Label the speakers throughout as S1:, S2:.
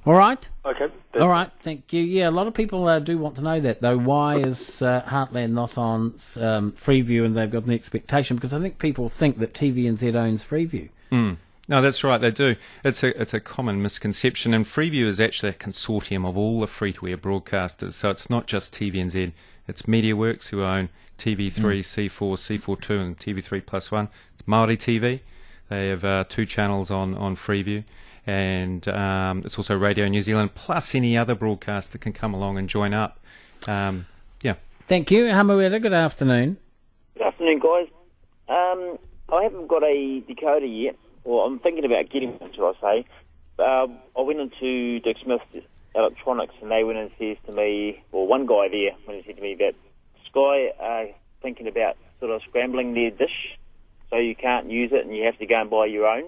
S1: All right?
S2: Okay.
S1: All right, thank you. Yeah, a lot of people do want to know that, though. Why is Heartland not on Freeview and they've got an expectation? Because I think people think that TVNZ owns Freeview.
S3: No, that's right, they do. It's a common misconception, and Freeview is actually a consortium of all the free-to-air broadcasters, so it's not just TVNZ, it's MediaWorks who own TV3, C4, C42 and TV3 Plus One. It's Māori TV, they have 2 channels on Freeview, and it's also Radio New Zealand, plus any other broadcast that can come along and join up. Yeah.
S1: Thank you. Hamuera, good afternoon.
S4: Good afternoon, guys. I haven't got a decoder yet. Well, I'm thinking about getting one, shall I say. I went into Dick Smith's Electronics and they went and says to me, or one guy there went and said to me that Sky are thinking about sort of scrambling their dish so you can't use it and you have to go and buy your own.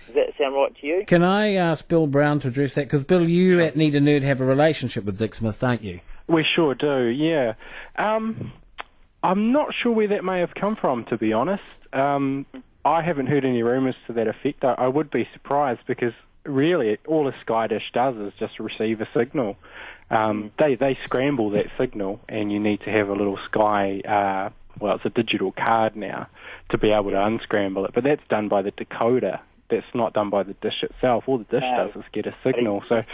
S4: Does that sound right to you?
S1: Can I ask Bill Brown to address that? Because, Bill, you at Need a Nerd have a relationship with Dick Smith, don't you?
S2: We sure do, yeah. I'm not sure where that may have come from, to be honest. I haven't heard any rumours to that effect. I would be surprised because really all a Sky Dish does is just receive a signal. They scramble that signal and you need to have a little Sky, well, it's a digital card now, to be able to unscramble it. But that's done by the decoder. That's not done by the dish itself. All the dish does is get a signal. So,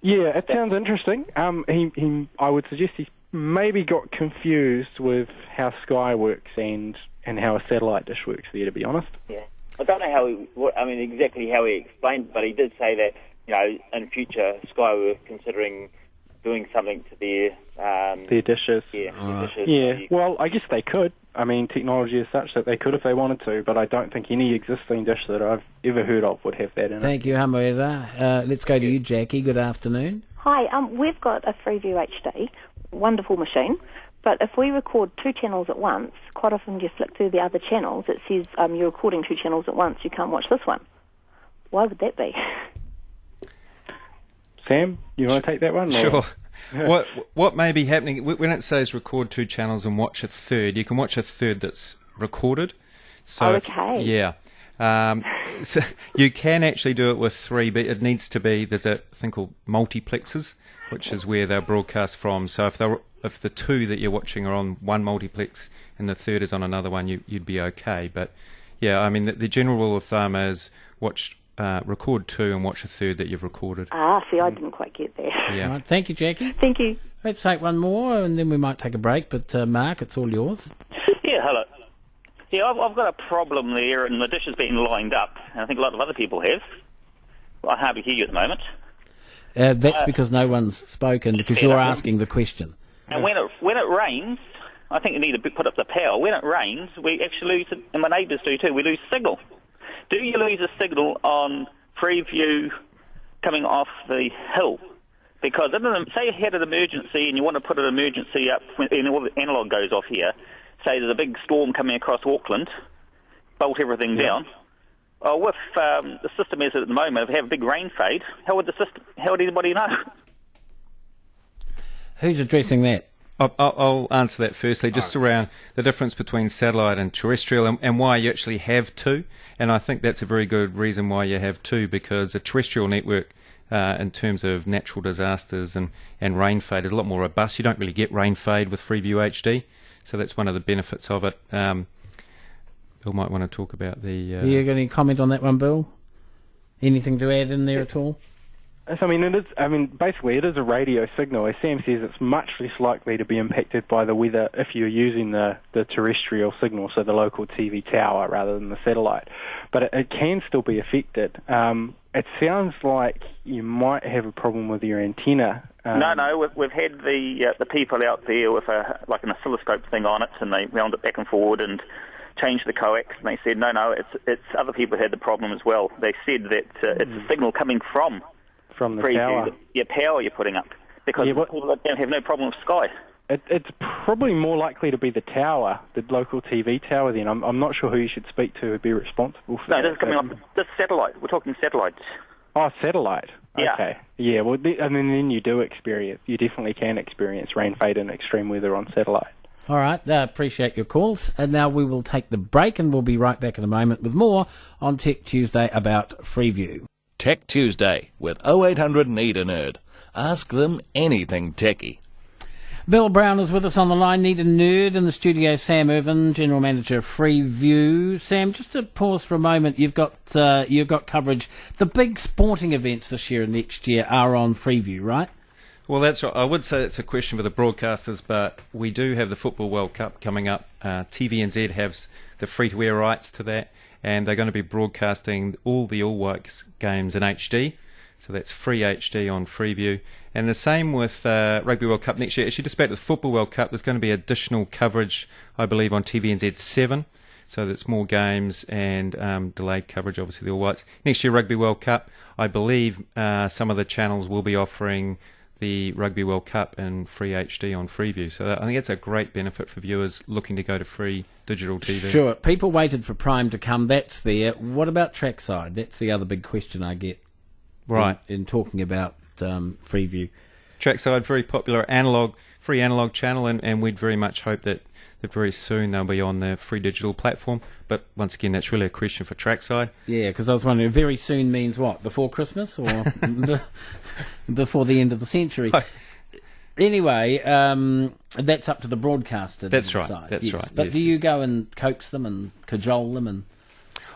S2: yeah, it sounds interesting. I would suggest he's maybe got confused with how Sky works and how a satellite dish works there, to be honest.
S4: Yeah. I don't know exactly how he explained, but he did say that, in future, Sky were considering doing something to their
S2: dishes.
S4: Yeah, dishes.
S2: Yeah, well, I guess they could. I mean, technology is such that they could if they wanted to, but I don't think any existing dish that I've ever heard of would have that in it.
S1: Thank you, Hamuera. Let's go to you, Jackie. Good afternoon.
S5: Hi, we've got a Freeview HD, wonderful machine, but if we record 2 channels at once, quite often you flick through the other channels, it says you're recording 2 channels at once, you can't watch this one. Why would that be?
S2: Sam, you want to take that one?
S3: Sure. What may be happening, when it says record 2 channels and watch a third, you can watch a third that's recorded. So
S5: okay.
S3: Yeah. So you can actually do it with 3, but it needs to be, there's a thing called multiplexes, which is where they're broadcast from. So if the 2 that you're watching are on one multiplex and the third is on another one, you'd be okay. But yeah, I mean, the general rule of thumb is record 2 and watch a third that you've recorded.
S5: See, I didn't quite get there.
S3: Yeah.
S1: Right, thank you, Jackie.
S5: Thank you.
S1: Let's take one more and then we might take a break, but Mark, it's all yours.
S6: Yeah, hello. Yeah, I've got a problem there, and the dish has been lined up, and I think a lot of other people have. Well, I hardly hear you at the moment.
S1: That's because no one's spoken, because you're asking the question.
S6: And when it rains, I think you need to put up the power. When it rains, we actually lose, and my neighbours do too, we lose signal. Do you lose a signal on Freeview coming off the hill? Because say you had an emergency and you want to put an emergency up and all the analogue goes off here, say there's a big storm coming across Auckland, bolt everything down. Well, with the system as it at the moment, if we have a big rain fade, how would anybody know?
S1: Who's addressing that?
S3: I'll answer that firstly, just around the difference between satellite and terrestrial and why you actually have 2. And I think that's a very good reason why you have 2, because a terrestrial network, in terms of natural disasters and rain fade, is a lot more robust. You don't really get rain fade with Freeview HD, so that's one of the benefits of it. Bill might want to talk about the...
S1: You got any comment on that one, Bill? Anything to add in there at all?
S2: Basically it is a radio signal. As Sam says, it's much less likely to be impacted by the weather if you're using the terrestrial signal, so the local TV tower rather than the satellite. But it can still be affected. It sounds like you might have a problem with your antenna.
S6: No, we've had the people out there with an oscilloscope thing on it, and they wound it back and forward and changed the coax, and they said, no, it's other people had the problem as well. They said that it's a signal coming from
S2: the
S6: Freeview,
S2: tower.
S6: Your power you're putting up, because people don't have no problem with Sky.
S2: It's probably more likely to be the tower, the local TV tower then. I'm not sure who you should speak to would be responsible for that.
S6: No, this is coming off this satellite. We're talking satellites.
S2: Oh, satellite.
S6: Yeah.
S2: Okay. Yeah, well, then you definitely can experience rain fade and extreme weather on satellite.
S1: All right, appreciate your calls. And now we will take the break and we'll be right back in a moment with more on Tech Tuesday about Freeview.
S7: Tech Tuesday with 0800 Need a Nerd. Ask them anything techie.
S1: Bill Brown is with us on the line. Need a Nerd in the studio. Sam Irvine, General Manager of Freeview. Sam, just to pause for a moment, you've got coverage. The big sporting events this year and next year are on Freeview, right?
S3: Well, that's right. I would say it's a question for the broadcasters, but we do have the Football World Cup coming up. TVNZ has the free-to-air rights to that, and they're going to be broadcasting all the All Whites games in HD. So that's free HD on Freeview. And the same with Rugby World Cup next year. Actually, just back to the Football World Cup, there's going to be additional coverage, I believe, on TVNZ 7. So that's more games and delayed coverage, obviously, the All Whites. Next year, Rugby World Cup, I believe some of the channels will be offering the Rugby World Cup in free HD on Freeview. So I think that's a great benefit for viewers looking to go to free digital TV.
S1: Sure. People waited for Prime to come. That's there. What about trackside? That's the other big question I get.
S3: Right.
S1: In talking about Freeview.
S3: Trackside, very popular free analog channel, and we'd very much hope that very soon they'll be on the free digital platform. But once again, that's really a question for Trackside.
S1: Yeah, because I was wondering, very soon means what? Before Christmas or before the end of the century? Anyway, that's up to the broadcaster.
S3: That's right.
S1: Decide.
S3: That's
S1: yes.
S3: right.
S1: But
S3: yes,
S1: do you go and coax them and cajole them and?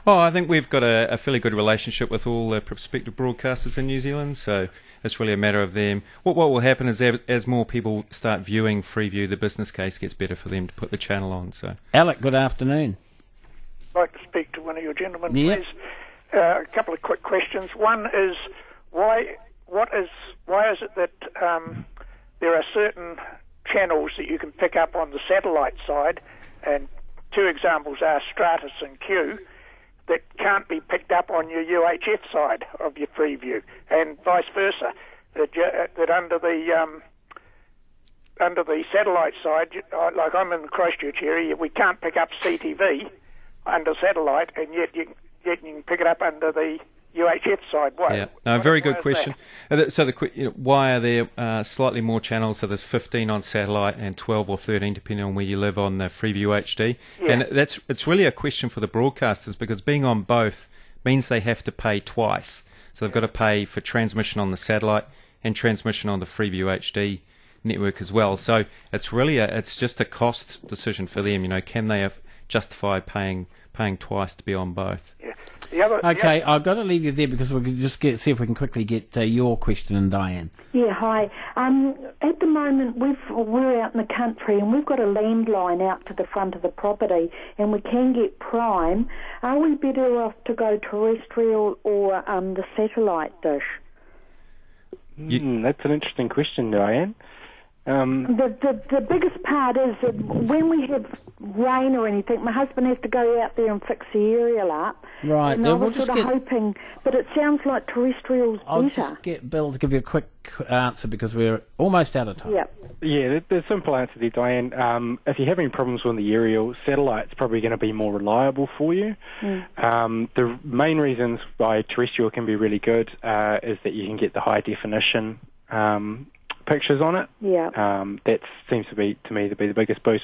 S3: Oh, I think we've got a fairly good relationship with all the prospective broadcasters in New Zealand, so it's really a matter of them. What will happen is as more people start viewing Freeview, the business case gets better for them to put the channel on. So,
S1: Alec, good afternoon.
S8: I'd like to speak to one of your gentlemen,
S1: Yep.
S8: please. A couple of quick questions. One is why is it that there are certain channels that you can pick up on the satellite side, and two examples are Stratus and Q, that can't be picked up on your UHF side of your Freeview, and vice versa. That under the satellite side, like I'm in the Christchurch area, we can't pick up CTV under satellite, and yet you can pick it up under the UHF side. Why?
S3: Yeah, no, very good question. So why are there slightly more channels? So there's 15 on satellite and 12 or 13, depending on where you live, on the Freeview HD.
S8: Yeah.
S3: And it's really a question for the broadcasters, because being on both means they have to pay twice. So they've got to pay for transmission on the satellite and transmission on the Freeview HD network as well. So it's really it's just a cost decision for them. Can they justify paying twice to be on both?
S8: Yeah.
S1: Okay, I've got to leave you there because we can just see if we can quickly get your question, and Diane.
S9: Yeah, hi. At the moment, we're out in the country and we've got a landline out to the front of the property, and we can get Prime. Are we better off to go terrestrial or the satellite dish?
S2: That's an interesting question, Diane.
S9: The biggest part is that when we have rain or anything, my husband has to go out there and fix the aerial up.
S1: Right.
S9: And I was sort of hoping, but it sounds like terrestrial's
S1: I'll
S9: better.
S1: just get Bill to give you a quick answer because we're almost out of time.
S9: Yeah.
S2: Yeah, the simple answer there, Diane. If you're having problems with the aerial, satellite's probably going to be more reliable for you. The main reasons why terrestrial can be really good is that you can get the high definition pictures on it.
S9: Yeah.
S2: That seems to me to be the biggest boost.